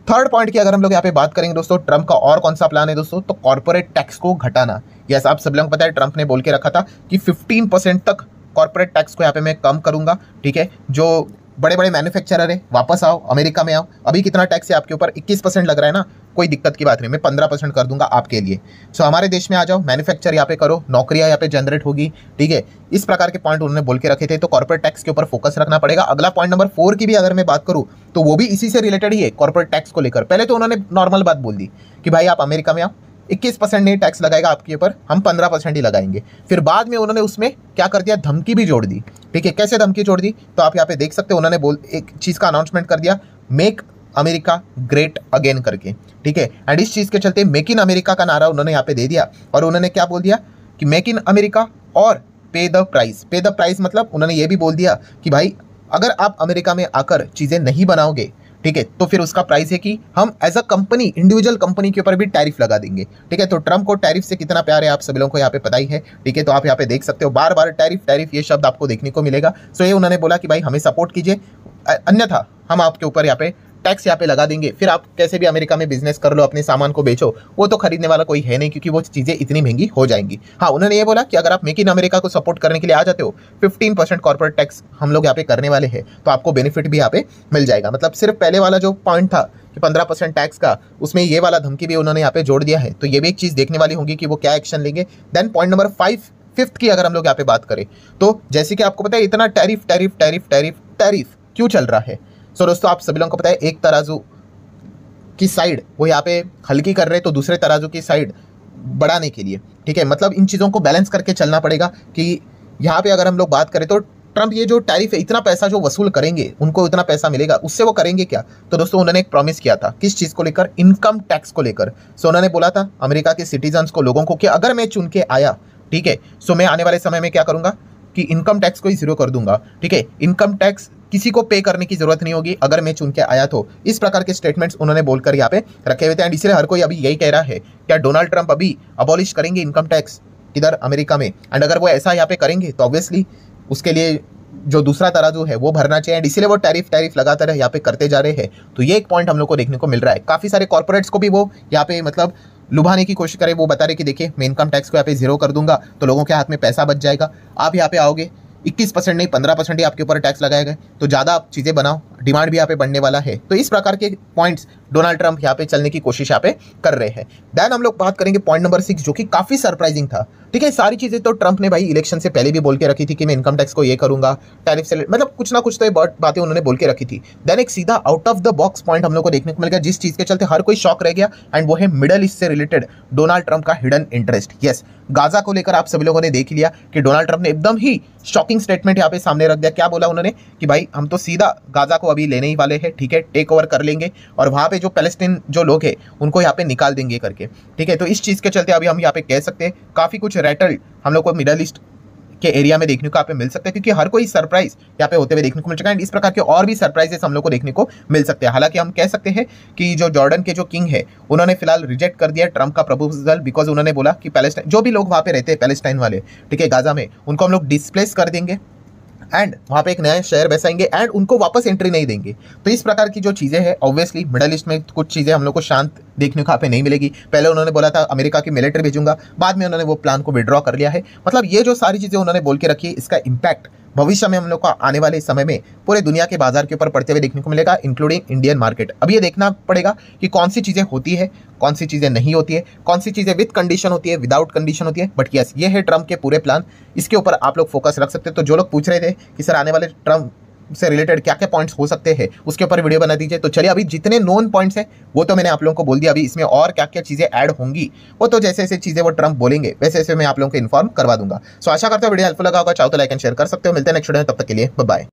Third point की अगर हम लोग यहाँ पे बात करेंगे दोस्तों, ट्रम्प का और कौन सा प्लान है दोस्तों, तो कॉर्पोरेट टैक्स को घटाना। यस, आप सब लोगों को पता है ट्रम्प ने बोल के रखा था कि 15% तक कॉर्पोरेट टैक्स को यहाँ पे मैं कम करूंगा। ठीक है, जो बड़े बड़े मैन्युफैक्चरर है वापस आओ, अमेरिका में आओ। अभी कितना टैक्स है आपके ऊपर, 21% लग रहा है ना, कोई दिक्कत की बात नहीं, मैं 15% कर दूंगा आपके लिए। सो हमारे देश में आ जाओ, मैन्युफैक्चर यहाँ पे करो, नौकरियां यहाँ पे जनरेट होगी। ठीक है, इस प्रकार के पॉइंट उन्होंने बोल के रखे थे, तो कॉर्पोरेट टैक्स के ऊपर फोकस रखना पड़ेगा। अगला पॉइंट नंबर 4 की भी अगर मैं बात करूं तो वो भी इसी से रिलेटेड ही है, कॉर्पोरेट टैक्स को लेकर। पहले तो उन्होंने नॉर्मल बात बोल दी कि भाई आप अमेरिका में आओ, 21% नहीं टैक्स लगाएगा आपके ऊपर, हम 15% ही लगाएंगे। फिर बाद में उन्होंने उसमें क्या कर दिया, धमकी भी जोड़ दी। ठीक है, कैसे धमकी जोड़ दी, तो आप यहाँ पे देख सकते हो, उन्होंने एक चीज़ का अनाउंसमेंट कर दिया, मेक अमेरिका ग्रेट अगेन करके। ठीक है, एंड इस चीज़ के चलते मेक इन अमेरिका का नारा उन्होंने यहाँ पे दे दिया, और उन्होंने क्या बोल दिया कि मेक इन अमेरिका और पे द प्राइस। पे द प्राइस मतलब उन्होंने ये भी बोल दिया कि भाई अगर आप अमेरिका में आकर चीज़ें नहीं बनाओगे, ठीक है, तो फिर उसका प्राइस है कि हम as a company, individual company के ऊपर भी टैरिफ लगा देंगे। ठीक है, तो ट्रम्प को टैरिफ से कितना प्यार है आप सभी लोगों को यहाँ पे पता ही है। ठीक है, तो आप यहाँ पे देख सकते हो बार बार टैरिफ टैरिफ ये शब्द आपको देखने को मिलेगा। सो ये उन्होंने बोला कि भाई हमें सपोर्ट कीजिए, अन्यथा हम आपके ऊपर यहाँ पे टैक्स यहाँ पे लगा देंगे। फिर आप कैसे भी अमेरिका में बिजनेस कर लो, अपने सामान को बेचो, वो तो खरीदने वाला कोई है नहीं, क्योंकि वो चीज़ें इतनी महंगी हो जाएंगी। हाँ, उन्होंने ये बोला कि अगर आप मेक इन अमेरिका को सपोर्ट करने के लिए आ जाते हो, 15% कॉर्पोरेट टैक्स हम लोग यहाँ पे करने वाले हैं, तो आपको बेनिफिट भी यहाँ पे मिल जाएगा। मतलब सिर्फ पहले वाला जो पॉइंट था कि 15% टैक्स का, उसमें ये वाला धमकी भी उन्होंने यहाँ पे जोड़ दिया है। तो ये भी एक चीज़ देखने वाली होगी कि वो क्या एक्शन लेंगे। देन पॉइंट नंबर 5 की अगर हम लोग यहाँ पे बात करें, तो जैसे कि आपको पता है इतना tariff tariff tariff tariff tariff क्यों चल रहा है। सो दोस्तों आप सभी लोगों को पता है, एक तराजू की साइड वो यहाँ पे हल्की कर रहे हैं, तो दूसरे तराजू की साइड बढ़ाने के लिए। ठीक है, मतलब इन चीज़ों को बैलेंस करके चलना पड़ेगा कि यहाँ पे अगर हम लोग बात करें तो ट्रम्प ये जो टैरिफ है, इतना पैसा जो वसूल करेंगे, उनको इतना पैसा मिलेगा, उससे वो करेंगे क्या। तो दोस्तों उन्होंने एक प्रॉमिस किया था, किस चीज़ को लेकर, इनकम टैक्स को लेकर। सो उन्होंने बोला था अमेरिका के सिटीजन्स को, लोगों को, कि अगर मैं चुन के आया, ठीक है, सो मैं आने वाले समय में क्या करूँगा कि इनकम टैक्स को ही 0 कर दूंगा। ठीक है, इनकम टैक्स किसी को पे करने की जरूरत नहीं होगी अगर मैं चुन के आया तो। इस प्रकार के स्टेटमेंट्स उन्होंने बोलकर यहाँ पे रखे हुए थे, एंड इसलिए हर कोई अभी यही कह रहा है, क्या डोनाल्ड ट्रंप अभी अबॉलिश करेंगे इनकम टैक्स इधर अमेरिका में। एंड अगर वो ऐसा यहाँ पे करेंगे तो ऑब्वियसली उसके लिए जो दूसरा तराजू है वो भरना चाहिए, एंड इसीलिए वो टैरिफ टैरिफ लगातार यहाँ पे करते जा रहे हैं। तो ये एक पॉइंट हम लोग को देखने को मिल रहा है। काफ़ी सारे कॉर्पोरेट्स को भी वो यहाँ पे मतलब लुभाने की कोशिश करे, वो बता रहे कि देखिए मैं इनकम टैक्स को यहाँ पे 0 कर दूंगा, तो लोगों के हाथ में पैसा बच जाएगा। आप यहाँ पे आओगे, 21% नहीं 15% ही आपके ऊपर टैक्स लगाएगा, तो ज़्यादा आप चीज़ें बनाओ, डिमांड भी यहाँ पे बढ़ने वाला है। तो इस प्रकार के पॉइंट्स डोनाल्ड ट्रंप यहाँ पे चलने की कोशिश यहाँ पे कर रहे हैं। देन हम लोग बात करेंगे पॉइंट नंबर 6, जो कि काफ़ी सरप्राइजिंग था। ठीक है, सारी चीज़ें तो ट्रंप ने भाई इलेक्शन से पहले भी बोल के रखी थी कि मैं इनकम टैक्स को ये करूंगा, टैरिफ से मतलब कुछ ना कुछ तो ये बातें उन्होंने बोल के रखी थी। देन एक सीधा out of the box point हम लोग को देखने को मिल गया, जिस चीज़ के चलते हर कोई शॉक रह गया, एंड वो है मिडल ईस्ट से रिलेटेड डोनाल्ड ट्रंप का हिडन इंटरेस्ट। यस, गाजा को लेकर आप सभी लोगों ने देख लिया कि डोनाल्ड ट्रंप ने एकदम ही शॉकिंग स्टेटमेंट यहाँ पे सामने रख दिया। क्या बोला उन्होंने कि भाई हम तो सीधा गाजा को अभी लेने ही वाले हैं, ठीक है, टेक ओवर कर लेंगे, और वहाँ पे जो पैलेस्टीन जो लोग हैं उनको यहाँ पे निकाल देंगे करके। ठीक है, तो इस चीज़ के चलते अभी हम यहाँ पे कह सकते हैं काफ़ी कुछ रैटल हम लोग को मिडल ईस्ट के एरिया में देखने को यहाँ पे मिल सकता है, क्योंकि हर कोई सरप्राइज यहाँ पे होते हुए देखने को मिल चुका है। इस प्रकार के और भी सरप्राइजेस हम लोग को देखने को मिल सकते हैं। हालांकि हम कह सकते हैं कि जो जॉर्डन के जो किंग है उन्होंने फिलहाल रिजेक्ट कर दिया ट्रंप का प्रपोजल, बिकॉज उन्होंने बोला कि पैलेस्टाइन जो भी लोग वहाँ पे रहते हैं पैलेस्टाइन वाले, ठीक है, गाजा में, उनको हम लोग डिस्प्लेस कर देंगे एंड वहाँ पे एक नया शहर बसाएंगे एंड उनको वापस एंट्री नहीं देंगे। तो इस प्रकार की जो चीज़ें हैं, ऑब्वियसली मिडल ईस्ट में कुछ चीज़ें हम लोग को शांत देखने को यहाँ पे नहीं मिलेगी। पहले उन्होंने बोला था अमेरिका की मिलिट्री भेजूंगा, बाद में उन्होंने वो प्लान को विड्रॉ कर लिया है। मतलब ये जो सारी चीज़ें उन्होंने बोल के रखी है, इसका इम्पैक्ट भविष्य में हम लोग को आने वाले समय में पूरे दुनिया के बाजार के ऊपर पड़ते हुए देखने को मिलेगा, इंक्लूडिंग इंडियन मार्केट। अब ये देखना पड़ेगा कि कौन सी चीज़ें होती है, कौन सी चीज़ें नहीं होती है, कौन सी चीज़ें विद कंडीशन होती है, विदाउट कंडीशन होती है। बट यस, ये है ट्रंप के पूरे प्लान, इसके ऊपर आप लोग फोकस रख सकते हैं। तो जो लोग पूछ रहे थे कि सर आने वाले ट्रंप से रिलेटेड क्या क्या पॉइंट्स हो सकते हैं, उसके ऊपर वीडियो बना दीजिए। तो चलिए, अभी जितने नोन पॉइंट्स हैं वो तो मैंने आप लोगों को बोल दिया, अभी इसमें और क्या क्या चीज़ें ऐड होंगी वो तो जैसे जैसे चीज़ें वो ट्रंप बोलेंगे वैसे वैसे मैं आप लोगों को इन्फॉर्म करवा दूंगा। सो आशा करता हूँ वीडियो हेल्पफुल लगा होगा, चाहो तो लाइक एंड शेयर कर सकते हो। मिलते हैं नेक्स्ट वीडियो में, तब तक के लिए बाय बाय।